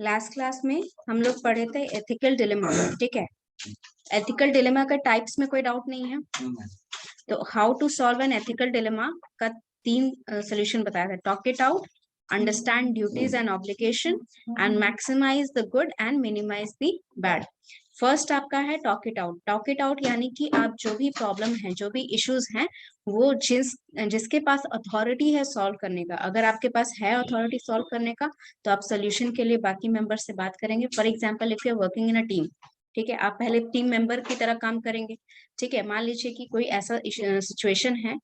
Last class में हम लोग पढ़े थे एथिकल डिलेमा, ठीक है। एथिकल डिलेमा का टाइप्स में कोई डाउट नहीं है। तो how to solve an ethical dilemma का 3 सोल्यूशन बताया था। Talk it out, understand duties and obligation and maximize the good and minimize the bad. First आपका है talk it out. Talk it out यानी कि आप जो भी प्रॉब्लम है, जो भी इश्यूज हैं, वो जिसके पास अथॉरिटी है सॉल्व करने का, अगर आपके पास है अथॉरिटी सॉल्व करने का, तो आप सोल्यूशन के लिए बाकी मेंबर से बात करेंगे। For example, if you are working in a team, ठीक है, आप पहले टीम मेंबर की तरह काम करेंगे, ठीक है। मान लीजिए कि कोई ऐसा सिचुएशन है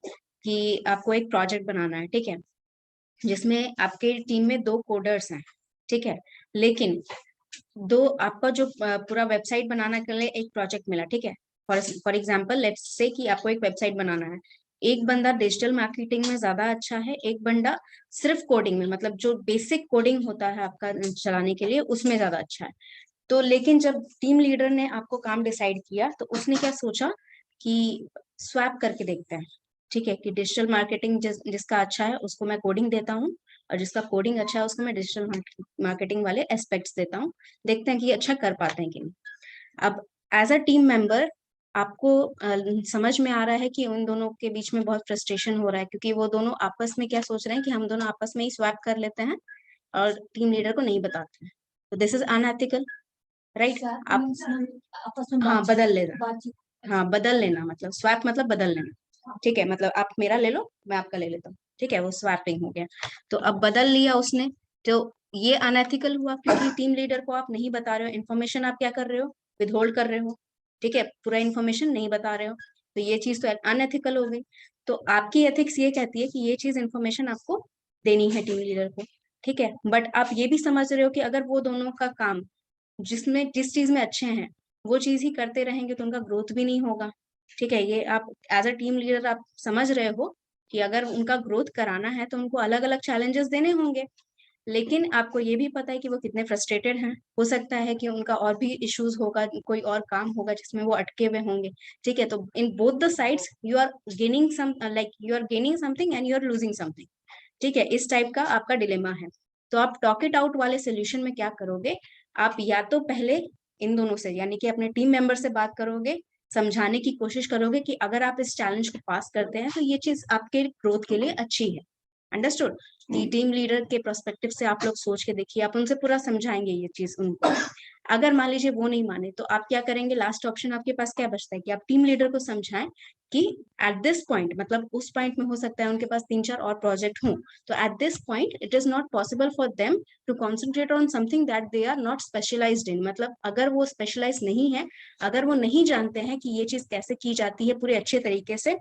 कि आपको एक प्रोजेक्ट बनाना है, ठीक है, जिसमें आपके टीम में 2 कोडर्स हैं, ठीक है, लेकिन दो आपका जो पूरा वेबसाइट बनाने के लिए एक प्रोजेक्ट मिला, ठीक है। फॉर एग्जाम्पल लेट्स से कि आपको एक वेबसाइट बनाना है। एक बंदा डिजिटल मार्केटिंग में ज्यादा अच्छा है, एक बंदा सिर्फ कोडिंग में, मतलब जो बेसिक कोडिंग होता है आपका चलाने के लिए, उसमें ज्यादा अच्छा है। तो लेकिन जब टीम लीडर ने आपको काम डिसाइड किया, तो उसने क्या सोचा कि स्वैप करके देखते हैं, ठीक है, कि डिजिटल मार्केटिंग जिसका अच्छा है उसको मैं कोडिंग देता हूँ, और जिसका कोडिंग अच्छा है उसको मैं डिजिटल मार्केटिंग वाले एस्पेक्ट्स देता हूँ, देखते हैं कि ये अच्छा कर पाते हैं कि नहीं। अब एज अ टीम मेंबर आपको समझ में आ रहा है कि उन दोनों के बीच में बहुत फ्रस्ट्रेशन हो रहा है, क्योंकि वो दोनों आपस में क्या सोच रहे हैं कि हम दोनों आपस में ही स्वैप कर लेते हैं और टीम लीडर को नहीं बताते हैं। तो दिस इज अनएथिकल, राइट। आप आपस में हाँ बदल लेना, हाँ बदल लेना, मतलब स्वैप मतलब बदल लेना, ठीक है, मतलब आप मेरा ले लो मैं आपका ले लेता हूँ, ठीक है, वो स्वैपिंग हो गया। तो अब बदल लिया उसने, तो ये अनएथिकल हुआ, क्योंकि टीम लीडर को आप नहीं बता रहे हो इन्फॉर्मेशन, आप क्या कर रहे हो, विदहोल्ड कर रहे हो, ठीक है, पूरा इन्फॉर्मेशन नहीं बता रहे हो, तो ये चीज तो अनएथिकल हो गई। तो आपकी एथिक्स ये कहती है कि ये चीज इन्फॉर्मेशन आपको देनी है टीम लीडर को, ठीक है। बट आप ये भी समझ रहे हो कि अगर वो दोनों का काम जिसमें जिस चीज में अच्छे हैं वो चीज ही करते रहेंगे तो उनका ग्रोथ भी नहीं होगा, ठीक है। ये आप एज अ टीम लीडर आप समझ रहे हो कि अगर उनका ग्रोथ कराना है तो उनको अलग अलग चैलेंजेस देने होंगे, लेकिन आपको ये भी पता है कि वो कितने फ्रस्ट्रेटेड हैं। हो सकता है कि उनका और भी इश्यूज होगा, कोई और काम होगा जिसमें वो अटके हुए होंगे, ठीक है। तो in both the sides you are gaining some, like you are gaining something and you are losing something, ठीक है। इस टाइप का आपका डिलेमा है। तो आप टॉक इट आउट वाले सोल्यूशन में क्या करोगे, आप या तो पहले इन दोनों से यानी कि अपने टीम मेंबर से बात करोगे, समझाने की कोशिश करोगे कि अगर आप इस चैलेंज को पास करते हैं तो ये चीज आपके ग्रोथ के लिए अच्छी है, अंडरस्टूड। टीम लीडर के प्रोस्पेक्टिव से आप लोग सोच के देखिए, आप उनसे पूरा समझाएंगे ये चीज उनको। अगर मान लीजिए वो नहीं माने तो आप क्या करेंगे, लास्ट ऑप्शन आपके पास क्या बचता है कि आप टीम लीडर को समझाएं कि एट दिस पॉइंट, मतलब उस पॉइंट में हो सकता है उनके पास 3-4 और प्रोजेक्ट हों, तो at this point it is not possible for them to concentrate on something that they are not specialised in, मतलब अगर वो स्पेशलाइज नहीं है, अगर वो नहीं जानते हैं कि ये चीज कैसे की जाती है पूरे अच्छे तरीके से,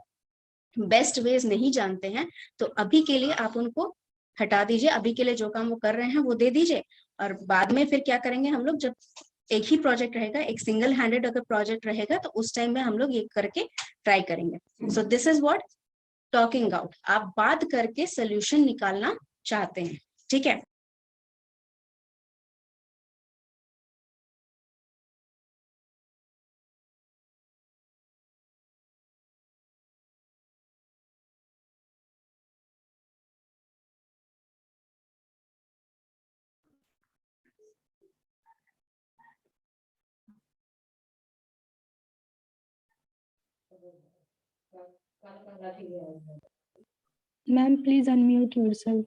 बेस्ट वेज नहीं जानते हैं, तो अभी के लिए आप उनको हटा दीजिए, अभी के लिए जो काम वो कर रहे हैं वो दे दीजिए, और बाद में फिर क्या करेंगे हम लोग, जब एक ही प्रोजेक्ट रहेगा, एक सिंगल हैंडेड अगर प्रोजेक्ट रहेगा, तो उस टाइम में हम लोग ये करके ट्राई करेंगे। So this is what talking out, आप बात करके सोल्यूशन निकालना चाहते हैं, ठीक है। Ma'am please unmute yourself.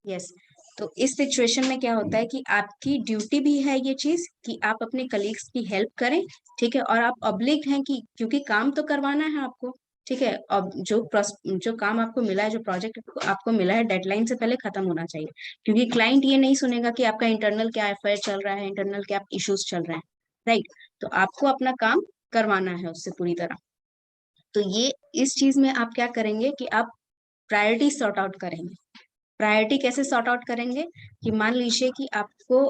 Yes. तो इस सिचुएशन में क्या होता है कि आपकी ड्यूटी भी है ये चीज कि आप अपने कलीग्स की हेल्प करें, ठीक है, और आप ऑब्लिग्ड हैं कि क्योंकि काम तो करवाना है आपको, ठीक है। अब जो काम आपको मिला है, जो प्रोजेक्ट आपको मिला है, डेडलाइन से पहले खत्म होना चाहिए, क्योंकि क्लाइंट ये नहीं सुनेगा कि आपका इंटरनल क्या अफेयर चल रहा है, इंटरनल क्या इश्यूज चल रहे हैं, राइट। तो आपको अपना काम करवाना है उससे पूरी तरह। तो ये इस चीज में आप क्या करेंगे कि आप प्रायोरिटी सॉर्ट आउट करेंगे। प्रायोरिटी कैसे सॉर्ट आउट करेंगे कि मान लीजिए कि आपको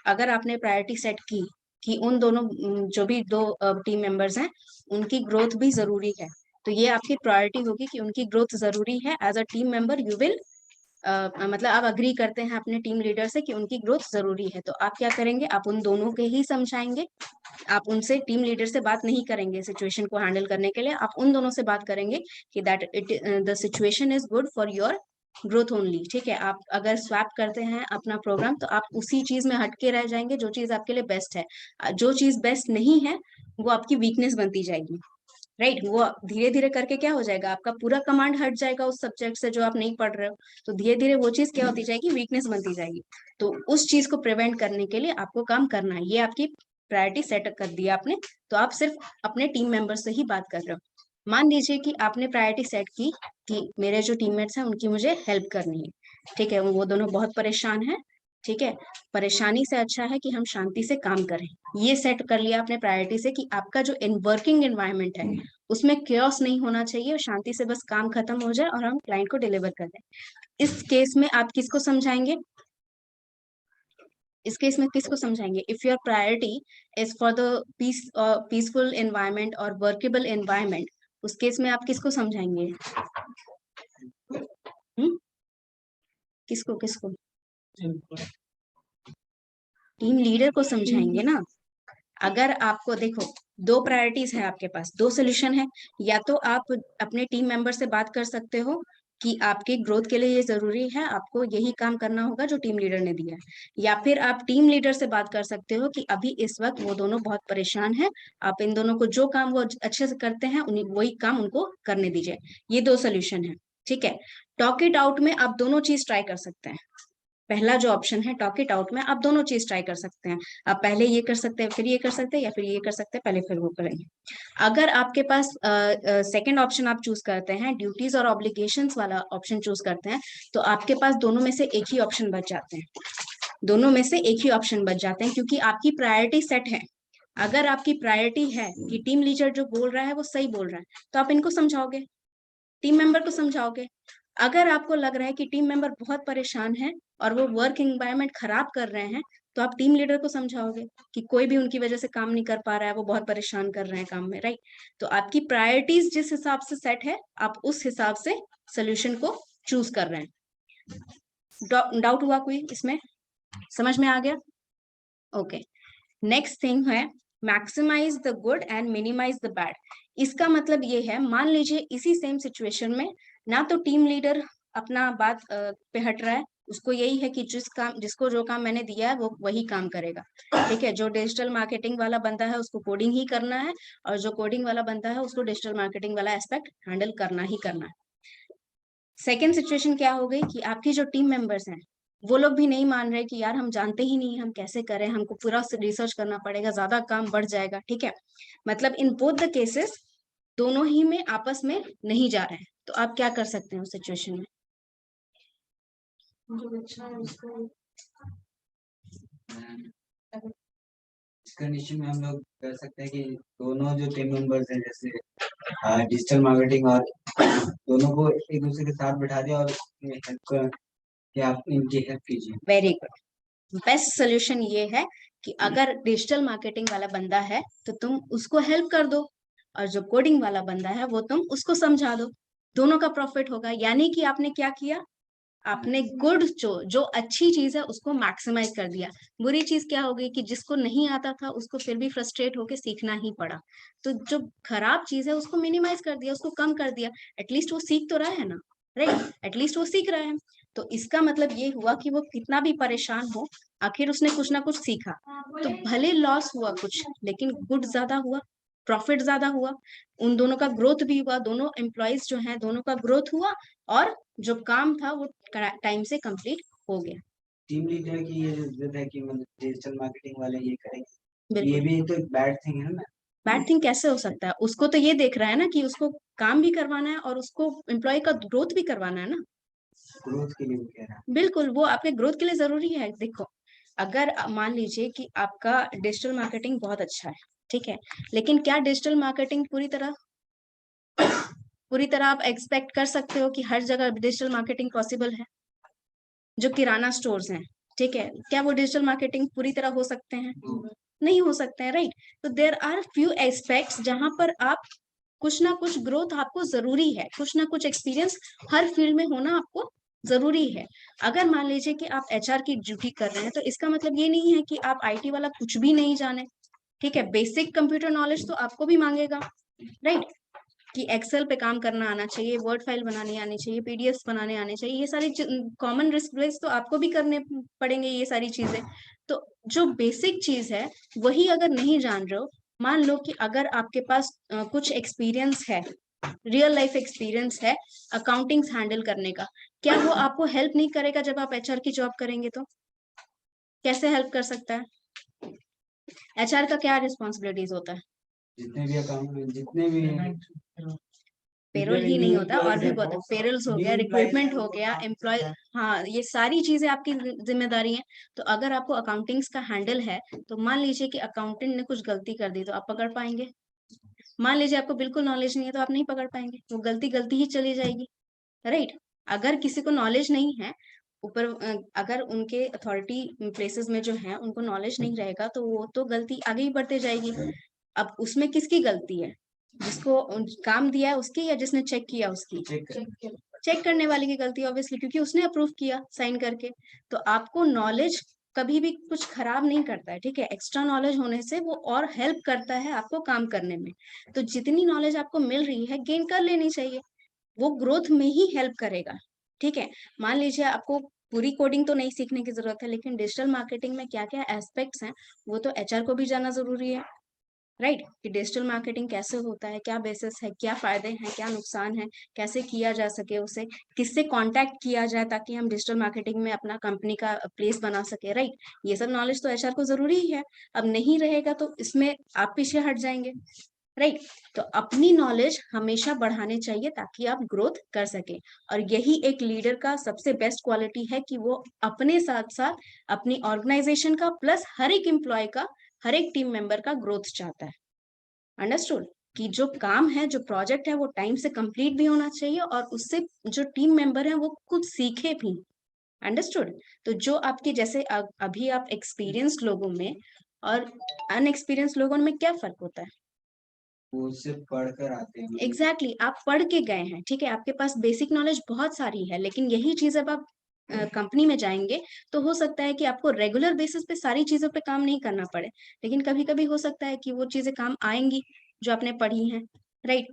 अगर आपने प्रायोरिटी सेट की कि उन दोनों जो भी 2 टीम मेंबर्स हैं उनकी ग्रोथ भी जरूरी है, तो ये आपकी प्रायोरिटी होगी कि उनकी ग्रोथ जरूरी है। As a team member you will मतलब आप अग्री करते हैं अपने टीम लीडर से कि उनकी ग्रोथ जरूरी है, तो आप क्या करेंगे, आप उन दोनों के ही समझाएंगे। आप उनसे टीम लीडर से बात नहीं करेंगे सिचुएशन को हैंडल करने के लिए, आप उन दोनों से बात करेंगे कि that it the situation is good for your growth only, ठीक है। आप अगर स्वैप करते हैं अपना प्रोग्राम तो आप उसी चीज में हटके रह जाएंगे जो चीज आपके लिए बेस्ट है। जो चीज बेस्ट नहीं है वो आपकी वीकनेस बनती जाएगी, राइट। वो धीरे धीरे करके क्या हो जाएगा, आपका पूरा कमांड हट जाएगा उस सब्जेक्ट से जो आप नहीं पढ़ रहे हो, तो धीरे धीरे वो चीज क्या होती जाएगी, वीकनेस बनती जाएगी। तो उस चीज को प्रिवेंट करने के लिए आपको काम करना है। ये आपकी प्रायोरिटी सेट कर दिया आपने, तो आप सिर्फ अपने टीम मेंबर से ही बात कर रहे हो। मान लीजिए कि आपने प्रायोरिटी सेट की कि मेरे जो टीममेट्स हैं उनकी मुझे हेल्प करनी है, ठीक है। वो दोनों बहुत परेशान हैं, ठीक है। परेशानी से अच्छा है कि हम शांति से काम करें। ये सेट कर लिया आपने प्रायोरिटी से कि आपका जो वर्किंग एनवायरनमेंट है उसमें क्योस नहीं होना चाहिए, और शांति से बस काम खत्म हो जाए और हम क्लाइंट को डिलीवर कर दें। इस केस में आप किसको समझाएंगे, इस केस में किसको समझाएंगे? If your priority is for the peaceful environment और वर्केबल एनवायरनमेंट, उस केस में आप किसको समझाएंगे? किसको किसको? टीम लीडर को समझाएंगे ना। अगर आपको देखो, दो प्रायोरिटीज है आपके पास, दो सोल्यूशन है। या तो आप अपने टीम मेंबर से बात कर सकते हो कि आपके ग्रोथ के लिए ये जरूरी है, आपको यही काम करना होगा जो टीम लीडर ने दिया है। या फिर आप टीम लीडर से बात कर सकते हो कि अभी इस वक्त वो दोनों बहुत परेशान हैं, आप इन दोनों को जो काम वो अच्छे से करते हैं उन्हीं वही काम उनको करने दीजिए। ये दो सोल्यूशन है, ठीक है। टॉक इट आउट में आप दोनों चीज ट्राई कर सकते हैं। पहला जो ऑप्शन है टॉक इट आउट में आप दोनों चीज ट्राई कर सकते हैं। आप पहले ये कर सकते हैं फिर ये कर सकते हैं, या फिर ये कर सकते हैं पहले फिर वो करेंगे। अगर आपके पास सेकंड ऑप्शन आप चूज करते हैं, ड्यूटीज और ऑब्लिगेशंस वाला ऑप्शन चूज करते हैं, तो आपके पास दोनों में से एक ही ऑप्शन बच जाते हैं। दोनों में से एक ही ऑप्शन बच जाते हैं क्योंकि आपकी प्रायोरिटी सेट है। अगर आपकी प्रायोरिटी है कि टीम लीडर जो बोल रहा है वो सही बोल रहा है, तो आप इनको समझाओगे, टीम मेंबर को समझाओगे। अगर आपको लग रहा है कि टीम मेंबर बहुत परेशान है और वो वर्क एनवायरनमेंट खराब कर रहे हैं, तो आप टीम लीडर को समझाओगे कि कोई भी उनकी वजह से काम नहीं कर पा रहा है, वो बहुत परेशान कर रहे हैं काम में, राइट। तो आपकी प्रायोरिटीज जिस हिसाब से सेट है, आप उस हिसाब से सोल्यूशन को चूज कर रहे हैं। डाउट हुआ कोई इसमें? समझ में आ गया? ओके। नेक्स्ट थिंग है maximize the good and minimize the bad. इसका मतलब ये है, मान लीजिए इसी सेम सिचुएशन में ना तो टीम लीडर अपना बात पे हट रहा है, उसको यही है कि जिसको जो काम मैंने दिया है वो वही काम करेगा, ठीक है। जो डिजिटल मार्केटिंग वाला बंदा है उसको कोडिंग ही करना है, और जो कोडिंग वाला बंदा है उसको डिजिटल मार्केटिंग वाला एस्पेक्ट हैंडल करना ही करना है। सेकेंड सिचुएशन क्या हो गई कि आपकी जो टीम मेंबर्स हैं वो लोग भी नहीं मान रहे कि यार हम जानते ही नहीं हम कैसे करें, हमको पूरा रिसर्च करना पड़ेगा, ज्यादा काम बढ़ जाएगा, ठीक है। मतलब इन बोथ द केसेस दोनों ही में आपस में नहीं जा रहे हैं, तो आप क्या कर सकते हैं उस सिचुएशन में? जो अच्छा है उसको इस कंडीशन में हम लोग कर सकते हैं कि दोनों जो टीम मेंबर्स हैं, जैसे डिजिटल मार्केटिंग, और दोनों को एक दूसरे के साथ बैठा दिया और हेल्प कि आप इनकी हेल्प कीजिए। Very good. बेस्ट सोल्यूशन ये है कि अगर डिजिटल मार्केटिंग वाला बंदा है तो तुम उसको हेल्प कर दो, और जो कोडिंग वाला बंदा है वो तुम उसको समझा दो, दोनों का प्रॉफिट होगा। यानी कि आपने क्या किया, आपने गुड जो अच्छी चीज है उसको मैक्सिमाइज कर दिया। बुरी चीज क्या हो गई कि जिसको नहीं आता था उसको फिर भी फ्रस्ट्रेट होके सीखना ही पड़ा। तो जो खराब चीज है उसको मिनिमाइज कर दिया, उसको कम कर दिया, एटलीस्ट वो सीख तो रहा है ना, राइट। एटलीस्ट वो सीख रहा है। तो इसका मतलब ये हुआ कि वो कितना भी परेशान हो, आखिर उसने कुछ ना कुछ सीखा। तो भले लॉस हुआ कुछ, लेकिन गुड ज्यादा हुआ, प्रॉफिट ज्यादा हुआ, उन दोनों का ग्रोथ भी हुआ, दोनों एम्प्लॉयज जो हैं दोनों का ग्रोथ हुआ, और जो काम था वो टाइम से कंप्लीट हो गया। टीम लीडर की ये जरूरत है कि मतलब डिजिटल मार्केटिंग वाले ये करेंगे, बिल्कुल। ये भी तो बैड थिंग है ना। बैड थिंग कैसे हो सकता है? उसको तो ये देख रहा है ना कि उसको काम भी करवाना है और उसको एम्प्लॉय का ग्रोथ भी करवाना है ना। ग्रोथ के लिए वो कह रहा है। बिल्कुल, वो आपके ग्रोथ के लिए जरूरी है। देखो, अगर मान लीजिए कि आपका डिजिटल मार्केटिंग बहुत अच्छा है, ठीक है, लेकिन क्या डिजिटल मार्केटिंग पूरी तरह आप एक्सपेक्ट कर सकते हो कि हर जगह डिजिटल मार्केटिंग पॉसिबल है? जो किराना स्टोर्स हैं, ठीक है, क्या वो डिजिटल मार्केटिंग पूरी तरह हो सकते हैं? नहीं हो सकते हैं, राइट। तो देयर आर फ्यू एस्पेक्ट्स जहां पर आप कुछ ना कुछ ग्रोथ आपको जरूरी है, कुछ ना कुछ एक्सपीरियंस हर फील्ड में होना आपको जरूरी है। अगर मान लीजिए कि आप एचआर की ड्यूटी कर रहे हैं तो इसका मतलब ये नहीं है कि आप आईटी वाला कुछ भी नहीं जाने, ठीक है। बेसिक कंप्यूटर नॉलेज तो आपको भी मांगेगा, राइट। कि एक्सेल पे काम करना आना चाहिए, वर्ड फाइल बनानी आनी चाहिए, पीडीएफ बनाने आने चाहिए, ये सारी कॉमन रिस्क तो आपको भी करने पड़ेंगे ये सारी चीजें। तो जो बेसिक चीज है वही अगर नहीं जान रहे हो, मान लो कि अगर आपके पास कुछ एक्सपीरियंस है, रियल लाइफ एक्सपीरियंस है अकाउंटिंग्स हैंडल करने का, क्या वो आपको हेल्प नहीं करेगा जब आप एचआर की जॉब करेंगे? तो कैसे हेल्प कर सकता है? एचआर का क्या रिस्पॉन्सिबिलिटीज होता है? जितने भी पेरोल ही नहीं होता, और भी बहुत, पेरोल्स हो गया, रिक्रूटमेंट हो गया, एम्प्लॉय, हाँ, ये सारी चीजें आपकी जिम्मेदारी है। तो अगर आपको अकाउंटिंग्स का हैंडल है, तो मान लीजिए कि अकाउंटेंट ने कुछ गलती कर दी, तो आप पकड़ पाएंगे? मान लीजिए आपको बिल्कुल नॉलेज नहीं है, तो आप नहीं पकड़ पाएंगे, वो गलती गलती ही चली जाएगी, राइट? अगर किसी को नॉलेज नहीं है, ऊपर अगर उनके अथॉरिटी प्लेसेस में जो है उनको नॉलेज नहीं रहेगा, तो वो तो गलती आगे ही बढ़ते जाएगी। अब उसमें किसकी गलती है? जिसको काम दिया है उसकी, या जिसने चेक किया उसकी? चेक करने वाले की गलती ऑब्वियसली, क्योंकि उसने अप्रूव किया साइन करके। तो आपको नॉलेज कभी भी कुछ खराब नहीं करता है, ठीक है? एक्स्ट्रा नॉलेज होने से वो और हेल्प करता है आपको काम करने में। तो जितनी नॉलेज आपको मिल रही है गेन कर लेनी चाहिए, वो ग्रोथ में ही हेल्प करेगा, ठीक है? मान लीजिए आपको पूरी कोडिंग तो नहीं सीखने की जरूरत है, लेकिन डिजिटल मार्केटिंग में क्या क्या एस्पेक्ट्स हैं वो तो एचआर को भी जानना जरूरी है, राइट? कि डिजिटल मार्केटिंग कैसे होता है, क्या बेसिस है, क्या फायदे हैं, क्या नुकसान है, कैसे किया जा सके उसे, किससे कांटेक्ट किया जाए ताकि हम डिजिटल मार्केटिंग में अपना कंपनी का प्लेस बना सके, राइट? ये सब नॉलेज तो एचआर को जरूरी ही है। अब नहीं रहेगा तो इसमें आप पीछे हट जाएंगे, राइट? तो अपनी नॉलेज हमेशा बढ़ाने चाहिए ताकि आप ग्रोथ कर सके। और यही एक लीडर का सबसे बेस्ट क्वालिटी है कि वो अपने साथ साथ अपनी ऑर्गेनाइजेशन का प्लस हर एक एम्प्लॉय का, हर एक टीम मेंबर का ग्रोथ चाहता है। अंडरस्टूड? कि जो काम है, जो प्रोजेक्ट है, वो टाइम से कंप्लीट भी होना चाहिए और उससे जो टीम मेंबर है वो कुछ सीखे भी। अंडरस्टूड? तो जो आपके जैसे अभी आप एक्सपीरियंस्ड लोगों में और अनएक्सपीरियंस्ड लोगों में क्या फर्क होता है? वो सिर्फ पढ़कर आते हैं। एग्जैक्टली आप पढ़ के गए हैं, ठीक है, आपके पास बेसिक नॉलेज बहुत सारी है, लेकिन यही चीज अब आप कंपनी में जाएंगे तो हो सकता है कि आपको रेगुलर बेसिस पे सारी चीजों पे काम नहीं करना पड़े, लेकिन कभी कभी हो सकता है कि वो चीजें काम आएंगी जो आपने पढ़ी हैं, राइट?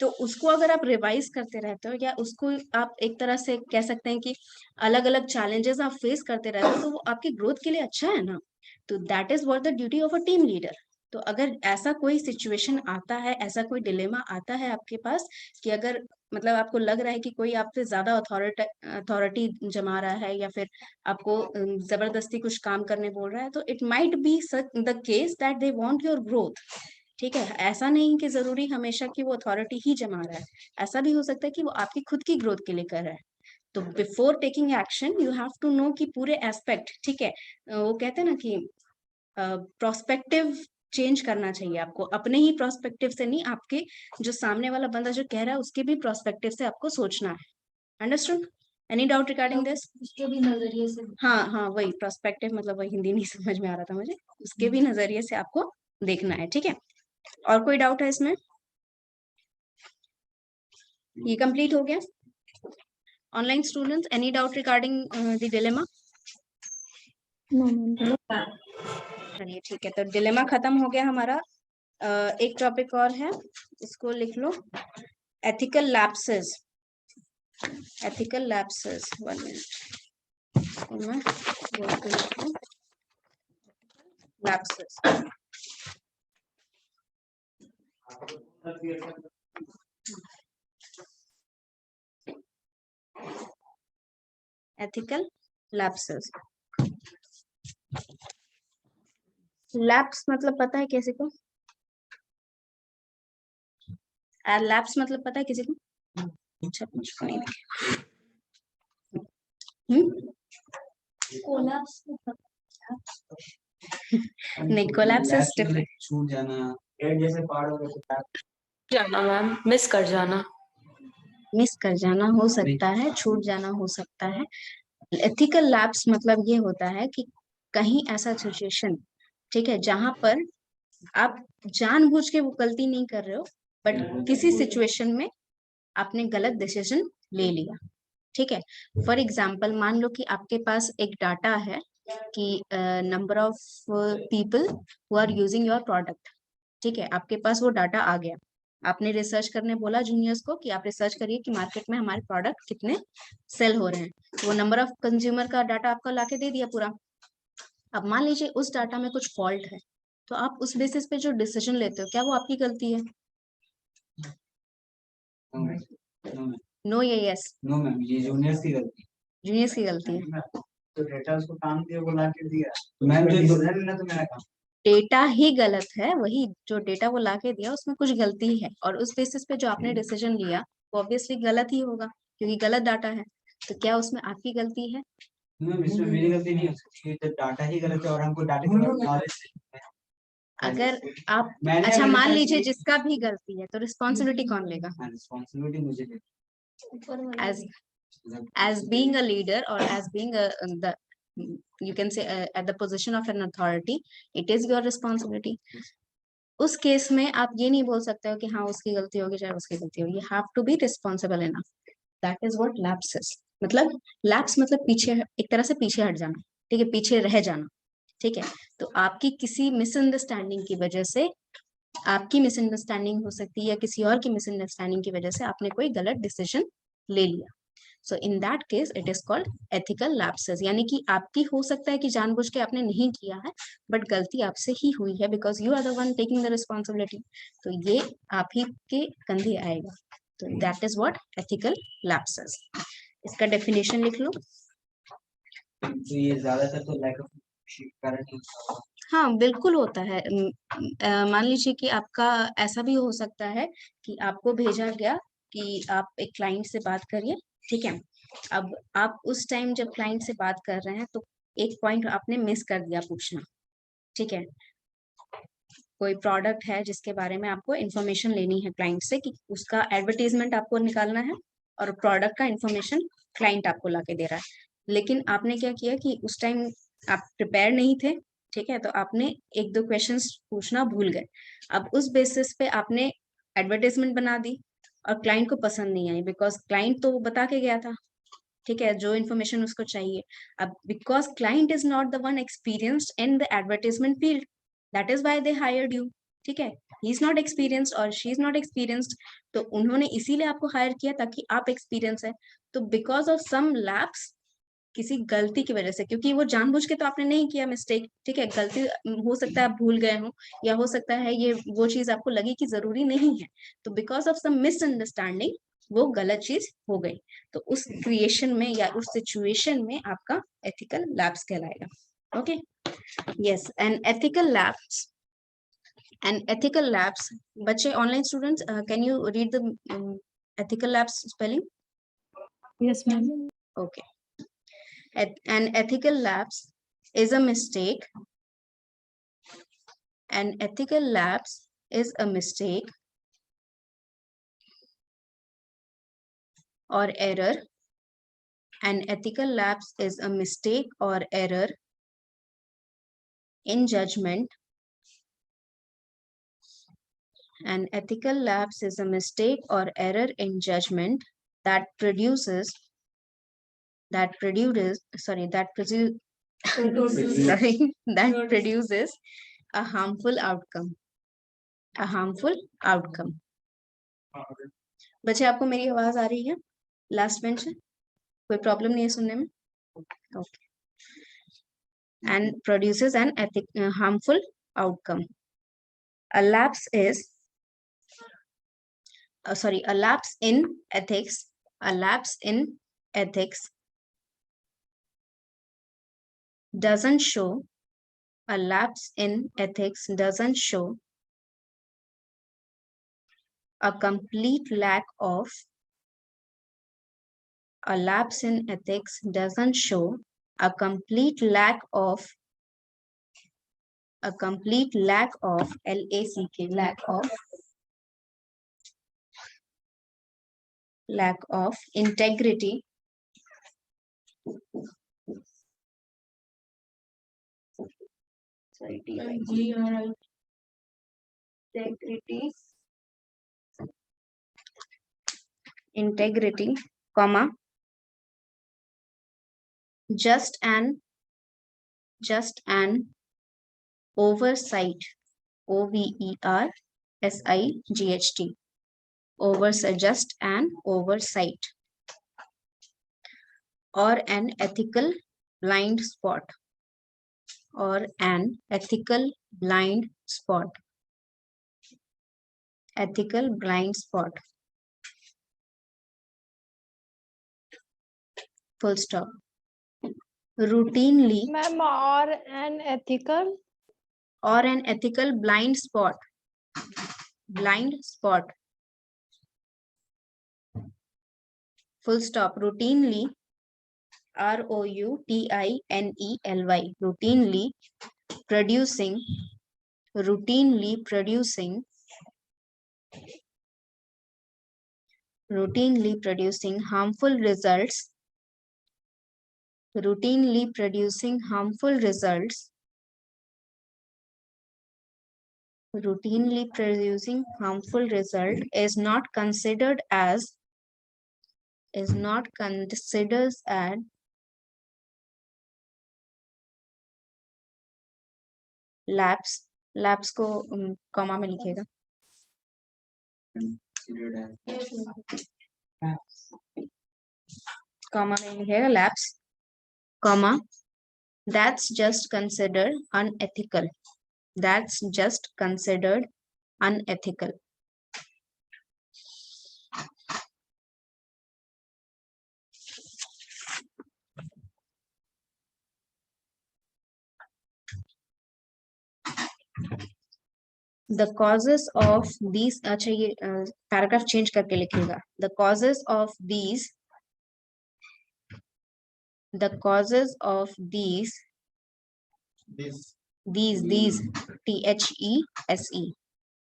तो उसको अगर आप रिवाइज करते रहते हो, या उसको आप एक तरह से कह सकते हैं कि अलग अलग चैलेंजेस आप फेस करते रहते हो, तो वो आपकी ग्रोथ के लिए अच्छा है ना। तो that is what the duty of a team leader. तो अगर ऐसा कोई सिचुएशन आता है, ऐसा कोई डिलेमा आता है आपके पास कि अगर मतलब आपको लग रहा है कि कोई आपसे ज्यादा अथॉरिटी जमा रहा है, या फिर आपको जबरदस्ती कुछ काम करने बोल रहा है, तो it might be the case that they want your growth, ठीक है? ऐसा नहीं कि जरूरी हमेशा कि वो अथॉरिटी ही जमा रहा है, ऐसा भी हो सकता है कि वो आपकी खुद की ग्रोथ के लिए कर रहा है। तो before taking action you have to know कि पूरे एस्पेक्ट, ठीक है? वो कहते हैं ना कि प्रोस्पेक्टिव चेंज करना चाहिए आपको, अपने ही प्रोस्पेक्टिव से नहीं, आपके जो सामने वाला बंदा जो कह रहा है उसके भी प्रोस्पेक्टिव से आपको सोचना है। Understood? Any doubt regarding this? उसके भी नजरिए से। हाँ हाँ, वही प्रोस्पेक्टिव, मतलब वही हिंदी नहीं समझ में आ रहा था मुझे, उसके भी नजरिए से आपको देखना है, ठीक है? और कोई डाउट है इसमें? ये कंप्लीट हो गया। Online students, any doubt regarding the dilemma? No ma'am. चलिए ठीक है, तो डिलेमा खत्म हो गया हमारा। एक टॉपिक और है, इसको लिख लो, ethical lapses. Ethical lapses, 1 minute मैं बोल के लिख लूं, लैप्सेस। एथिकल लैप्सेस, लैप्स मतलब पता है किसी को? लैप्स मतलब पता है किसी को? अच्छा, मुझको नहीं दिखे। कोलैप्स नहीं, कोलैप्स इज डिफरेंट। छूट जाना, जैसे पहाड़ों में जाना मैम, मिस कर जाना। मिस कर जाना हो सकता है, छूट जाना हो सकता है। एथिकल लैप्स मतलब ये होता है कि कहीं ऐसा सिचुएशन, ठीक है, जहां पर आप जानबूझ के वो गलती नहीं कर रहे हो, बट किसी सिचुएशन में आपने गलत डिसीजन ले लिया, ठीक है? फॉर एग्जाम्पल, मान लो कि आपके पास एक डाटा है कि number of people who are using your product, ठीक है? आपके पास वो डाटा आ गया, आपने रिसर्च करने बोला जूनियर्स को कि आप रिसर्च करिए कि मार्केट में हमारे प्रोडक्ट कितने सेल हो रहे हैं, तो वो नंबर ऑफ कंज्यूमर का डाटा आपको लाके दे दिया पूरा। अब मान लीजिए उस डाटा में कुछ फॉल्ट है, तो आप उस बेसिस पे जो डिसीजन लेते हो क्या वो आपकी गलती है? नो या यस? नो मैम, ये जूनियर्स की गलती जूनियर्स की गलती है। तो डेटा उसको काम दिया, वो ला के दिया मैम, जो डिसीजन तो मेरा काम। डेटा ही गलत है, वही जो डेटा वो लाके दिया उसमें कुछ गलती है, और उस बेसिस पे जो आपने डिसीजन लिया वो ऑब्वियसली गलत ही होगा क्योंकि गलत डाटा है। तो क्या उसमें आपकी गलती है? मैम इसमें मेरी गलती नहीं हो सकती, तो डाटा ही गलत है और हमको डाटा के बारे में नॉलेज नहीं है। अगर आप मैंने अच्छा अगर मान research लीजिए की- जिसका भी गलती है तो रिस्पॉन्सिबिलिटी कौन लेगा? हाँ, रिस्पॉन्सिबिलिटी मुझे as as being a leader or as being a the you can say at the position of an authority, it is your responsibility. उस केस में आप ये नहीं बोल सकते हो कि हाँ उसकी गलती होगी चाहे उसकी गलती होगी, you have to be responsible enough. That is what lapse is. मतलब lapse मतलब पीछे, एक तरह से पीछे हट जाना, ठीक है, पीछे रह जाना, ठीक है। तो आपकी किसी मिसअंडरस्टैंडिंग की वजह से, आपकी मिसअंडरस्टैंडिंग हो सकती है या किसी और की मिसअंडरस्टैंडिंग की वजह से आपने कोई गलत डिसीजन ले लिया। So in that case it is called ethical lapses, यानी कि आपकी हो सकता है कि जानबूझ के आपने नहीं किया है, बट गलती आपसे ही हुई है because you are the one taking the responsibility, तो ये आप ही के कंधे आएगा। तो that is what ethical lapses. इसका डेफिनेशन लिख लो। तो ये ज्यादातर तो लैक ऑफ कारण ही होता है। हाँ बिल्कुल होता है। मान लीजिए कि आपका ऐसा भी हो सकता है कि आपको भेजा गया कि आप एक क्लाइंट से बात करिए, ठीक है। अब आप उस टाइम जब क्लाइंट से बात कर रहे हैं तो एक पॉइंट आपने मिस कर दिया पूछना, ठीक है। कोई प्रोडक्ट है जिसके बारे में आपको इन्फॉर्मेशन लेनी है क्लाइंट से कि उसका एडवर्टीजमेंट आपको निकालना है और प्रोडक्ट का इन्फॉर्मेशन क्लाइंट आपको लाके दे रहा है, लेकिन आपने क्या किया कि उस टाइम आप प्रिपेयर नहीं थे, ठीक है, तो आपने एक दो क्वेश्चंस पूछना भूल गए। अब उस बेसिस पे आपने एडवर्टाइजमेंट बना दी और क्लाइंट को पसंद नहीं आई बिकॉज क्लाइंट तो बता के गया था, ठीक है, जो इन्फॉर्मेशन उसको चाहिए। अब because client is not the one experienced in the advertisement field, that is why they hired you, ठीक है। ही इज नॉट एक्सपीरियंस्ड और शी इज नॉट एक्सपीरियंस्ड, तो उन्होंने इसीलिए आपको हायर किया ताकि आप एक्सपीरियंस है। तो बिकॉज ऑफ सम लैप्स, किसी गलती की वजह से, क्योंकि वो जानबूझ के तो आपने नहीं किया मिस्टेक, ठीक है, गलती हो सकता है आप भूल गए हो या हो सकता है ये वो चीज आपको लगी कि जरूरी नहीं है, तो बिकॉज ऑफ सम मिसअंडरस्टैंडिंग वो गलत चीज हो गई, तो उस क्रिएशन में या उस सिचुएशन में आपका एथिकल लैप्स कहलाएगा। Okay, yes, and ethical lapse, and ethical labs, बच्चे online students, can you read the ethical labs spelling? Yes, ma'am. Okay. An ethical lapse is a mistake. An ethical lapse is a mistake or error. An ethical lapse is a mistake or error in judgment. An ethical lapse is a mistake or error in judgment that produces sorry that produces a harmful outcome. A harmful outcome. बच्चे आपको मेरी आवाज आ रही है? Last bench है, कोई problem नहीं है सुनने में? Okay. And produces an harmful outcome. A lapse is a lapse in ethics. A lapse in ethics doesn't show. A lapse in ethics doesn't show a complete lack of. A lapse in ethics doesn't show a complete lack of. A complete lack of lack of integrity. Sorry, integrity, comma, just an oversight, OVERSIGHT, just an oversight, or an ethical blind spot, or an ethical blind spot, ethical blind spot, full stop. Routinely, ma'am और an ethical or an ethical blind spot, full stop. Routinely, routinely, routinely producing harmful results, routinely producing harmful results, routinely producing harmful result is not considered as lapse को comma में लिखिएगा, comma में लिखिएगा lapse, comma, that's just considered unethical, that's just considered unethical. The causes of these, अच्छा ये paragraph change करके लिखिएगा. The causes of these THESE,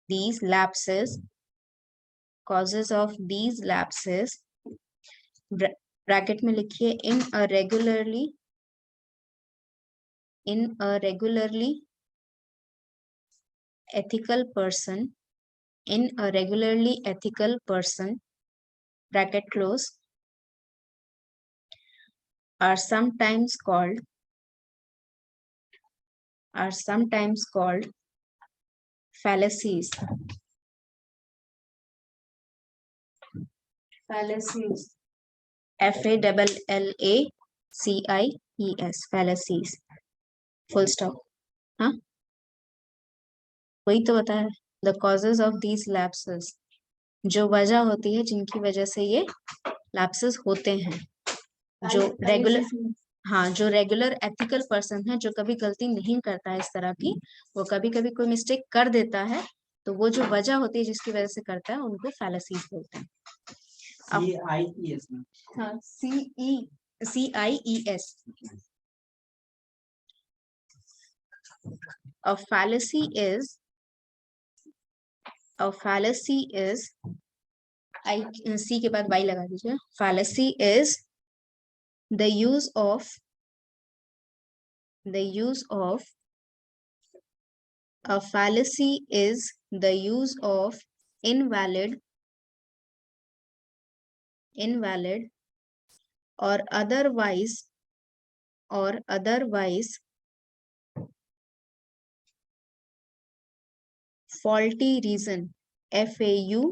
these lapses, causes of these lapses, bracket में लिखिए in a regularly ethical person, in a regularly ethical person, bracket close, are sometimes called fallacies. Fallacies. FALLACIES, fallacies. Full stop. हाँ, वही तो बताया. The causes of these lapses, जो वजह होती है जिनकी वजह से ये lapses होते हैं. जो रेगुलर, हाँ, जो रेगुलर एथिकल पर्सन है, जो कभी गलती नहीं करता है इस तरह की, वो कभी कभी कोई मिस्टेक कर देता है, तो वो जो वजह होती है जिसकी वजह से करता है, उनको फैलेसीज बोलते हैं. CIES में, हाँ, CIES. A fallacy is C के बाद Y लगा दीजिए. Fallacy is the use of a fallacy is the use of invalid or otherwise faulty reason, FAULTY,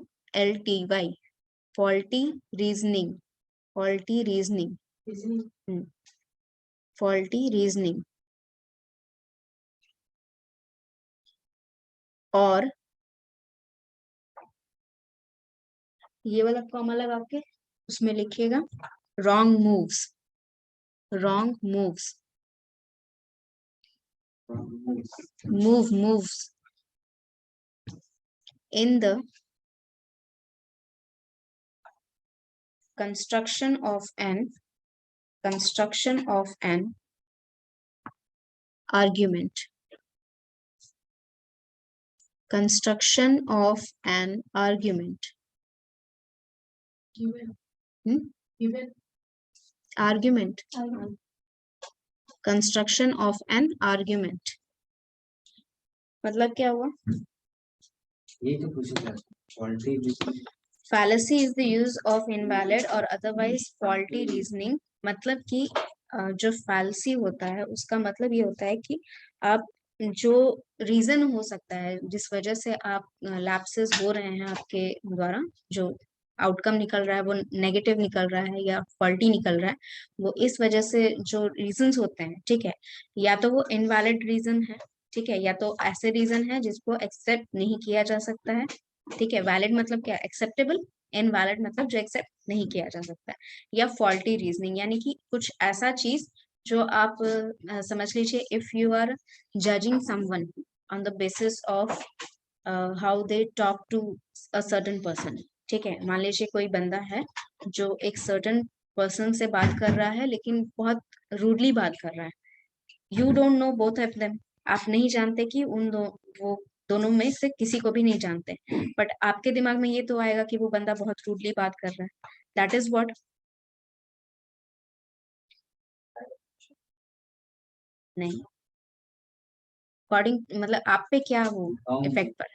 faulty reasoning, और ये वाला कॉमा लगा के उसमें लिखिएगा wrong moves, moves in the construction of an argument, construction of an argument, construction of an argument. मतलब क्या हुआ? ये तो पूछा था, faulty reasoning. Fallacy is the use of invalid or otherwise faulty reasoning. मतलब कि जो fallacy होता है उसका मतलब ये होता है कि आप जो रीजन हो सकता है जिस वजह से आप लैप्सेस हो रहे हैं आपके द्वारा, जो आउटकम निकल रहा है वो नेगेटिव निकल रहा है या फॉल्टी निकल रहा है, वो इस वजह से जो रीजंस होते हैं, ठीक है, या तो वो इनवैलिड रीजन है, ठीक है, या तो ऐसे रीजन है जिसको एक्सेप्ट नहीं किया जा सकता है, ठीक है। वैलिड मतलब क्या, एक्सेप्टेबल, इनवैलिड मतलब जो एक्सेप्ट नहीं किया जा सकता है, या फॉल्टी रीजनिंग यानी कि कुछ ऐसा चीज जो आप समझ लीजिए, if you are judging someone on the basis of how they talk to a certain person, ठीक है। मान लीजिए कोई बंदा है जो एक सर्टन पर्सन से बात कर रहा है लेकिन बहुत रूडली बात कर रहा है, you don't know both of them, आप नहीं जानते कि वो दोनों में से किसी को भी नहीं जानते, बट आपके दिमाग में ये तो आएगा कि वो बंदा बहुत रूडली बात कर रहा है, दैट इज व्हाट, नहीं, अकॉर्डिंग मतलब आप पे क्या वो इफेक्ट पर,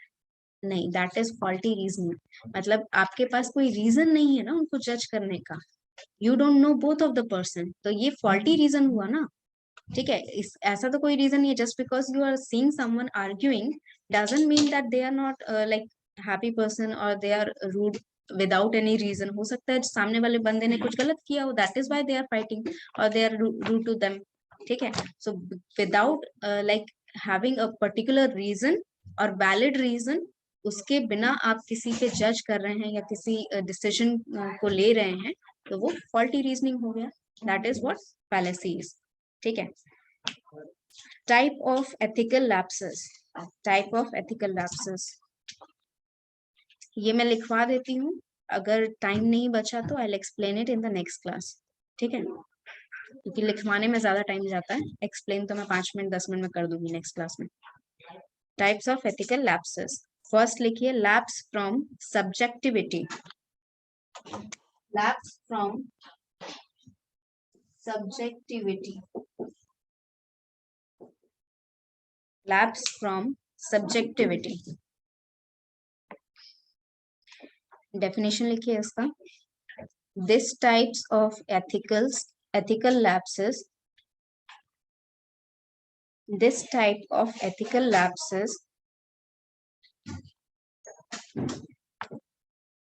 नहीं, दैट इज फॉल्टी रीजनिंग, मतलब आपके पास कोई रीजन नहीं है ना उनको जज करने का, you don't know both of the person, तो ये फॉल्टी रीजन हुआ ना, ठीक है। इस ऐसा तो कोई रीजन नहीं है, just because you are seeing someone arguing doesn't mean that they are not like happy person और they are rude without any reason, हो सकता है सामने वाले बंदे ने कुछ गलत किया हो, that is why they are fighting और they are rude to them, ठीक है। So without like having a particular reason और वैलिड रीजन, उसके बिना आप किसी पे जज कर रहे हैं या किसी डिसीजन को ले रहे हैं, तो वो फॉल्टी रीजनिंग हो गया, that is what fallacy is, ठीक है। Type of ethical lapses, type of ethical lapses, ये मैं लिखवा देती हूँ, अगर टाइम नहीं बचा तो I will explain it in the next class, ठीक है, क्योंकि लिखवाने में ज्यादा टाइम जाता है, एक्सप्लेन तो मैं 5 मिनट 10 मिनट में कर दूंगी नेक्स्ट क्लास में। Types of ethical lapses, first लिखिए lapse from subjectivity, lapse from subjectivity, lapse from subjectivity, definition लिखिए इसका, this types of ethical lapses, this type of ethical lapses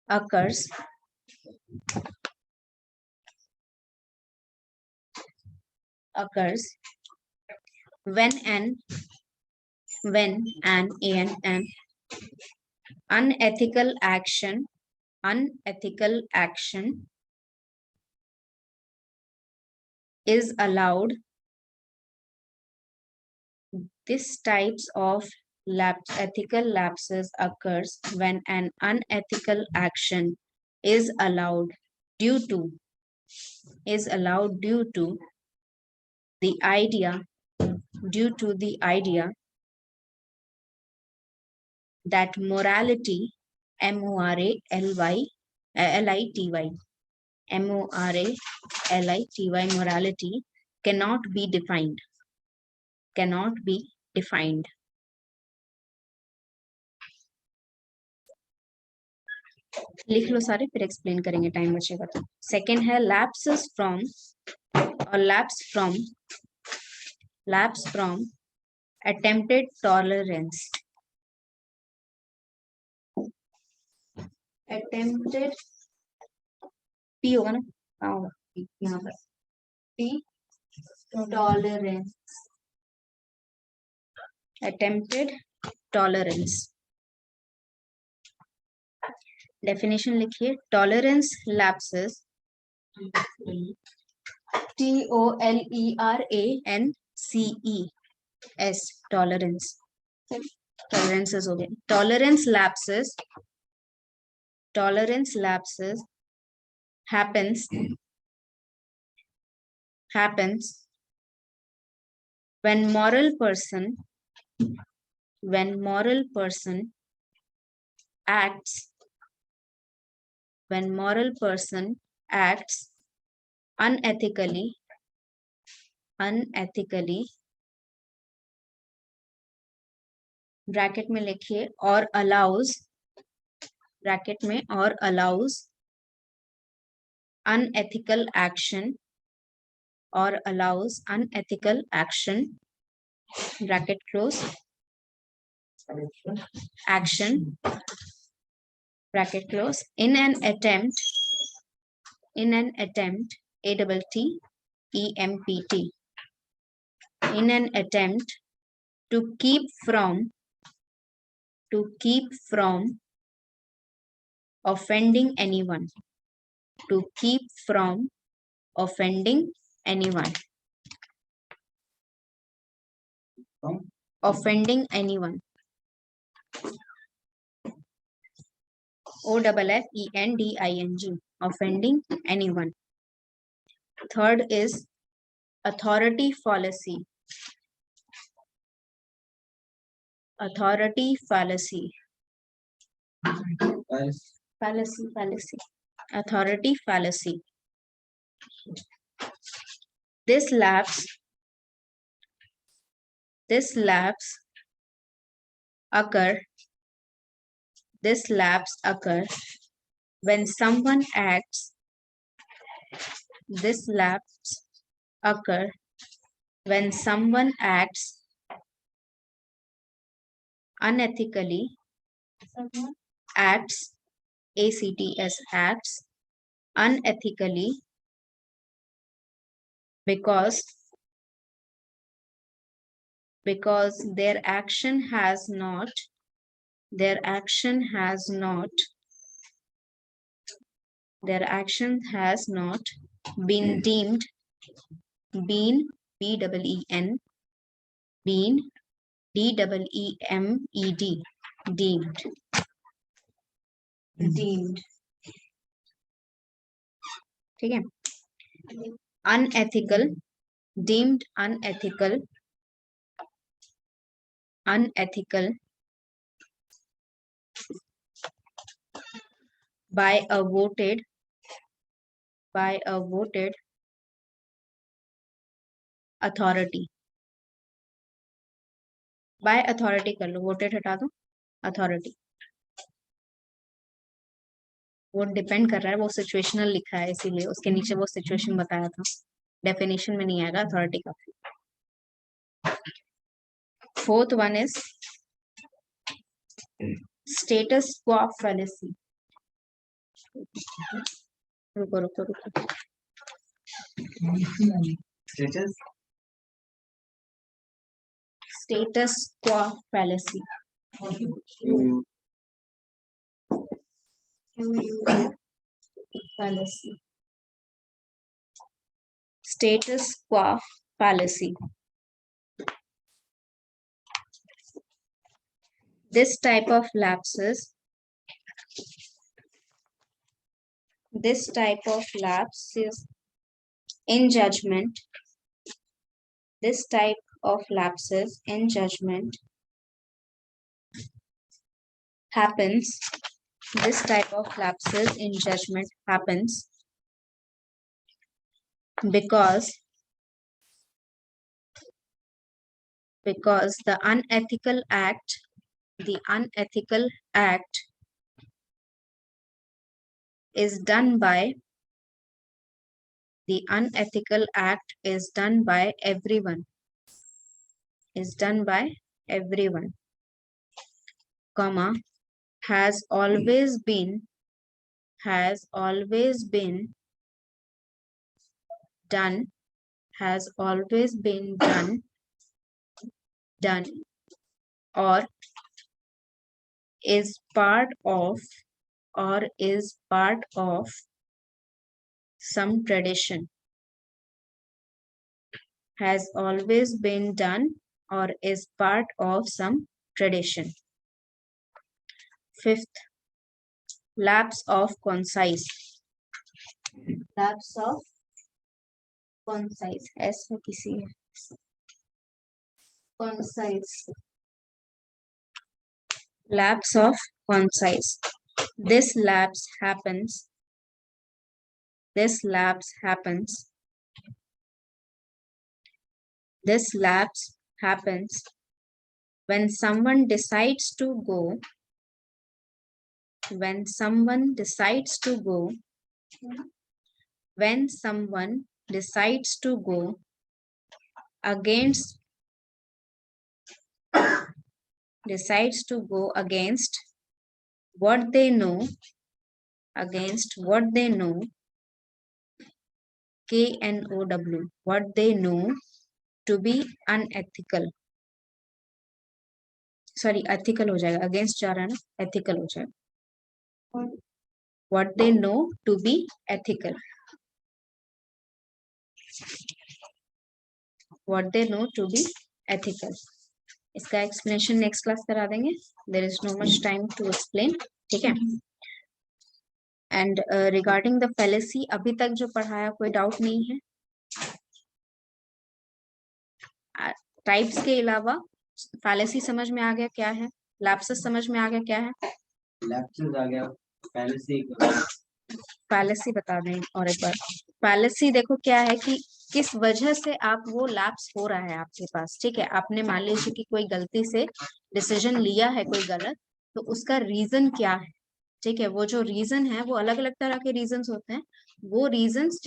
occurs when an unethical action is allowed. This types of ethical lapses occurs when an unethical action is allowed due to the idea that morality, morality cannot be defined. लिख लो सारे, फिर explain करेंगे, time बचेगा तो। Second है lapse from attempted tolerance, attempted P होगा ना, हाँ होगा यहाँ पर, P tolerance, attempted tolerance, definition लिखिए, tolerance lapses, TOLERANCES, tolerances हो गए, tolerance lapses happens when moral person acts unethically bracket में लिखिए, और allows unethical action bracket close, action, bracket close, in an attempt, ATTEMPT, in an attempt to keep from offending anyone, to keep from offending anyone, From offending anyone, OFFENDING, offending anyone. Third is authority fallacy, authority fallacy, Paris, authority fallacy. This lapse occur when someone acts unethically, acts unethically, because their action has not been deemed, been BEEN, been DEEMED, deemed, ठीक है. Unethical, deemed unethical by a voted authority. By authority कर लो, voted हटा दो, authority. वो depend कर रहा है, वो सिचुएशनल लिखा है इसीलिए उसके नीचे वो सिचुएशन बताया था, डेफिनेशन में नहीं आएगा अथॉरिटी का. Fourth one is status quo fallacy. रुको status quo fallacy, status quo fallacy. This type of lapse in judgment. This type of lapses in judgment happens. This type of lapses in judgment happens because the unethical act is done by everyone, comma, has always been done or is part of some tradition, has always been done or is part of some tradition. Fifth, lapse of concise. Lapse of concise, ऐसा किसी है. Concise. Lapse of concise. This lapse happens when someone decides to go against decides to go against what they know, KNOW, what they know to be unethical, sorry ethical हो जाएगा, against जा रहा है ना, ethical हो जाएगा, what they know to be ethical, what they know to be ethical. इसका explanation next class करा देंगे, there is no much time to explain, ठीक है। एंड रिगार्डिंग द फैलेसी अभी तक जो पढ़ाया कोई डाउट नहीं है। टाइप्स के अलावा फैलेसी समझ में आ गया क्या है, लैप्सेस समझ में आ गया क्या है, लैप्सेस आ गया, फैलेसी बता दें और एक बार। फैलेसी देखो क्या है कि किस वजह से आप वो लैप्स हो रहा है आपके पास, ठीक है। आपने मान लीजिए कि कोई गलती से डिसीजन लिया है कोई गलत, तो उसका रीजन क्या है, ठीक है। वो जो रीजन है वो अलग अलग तरह के रीजंस होते हैं, वो रीजंस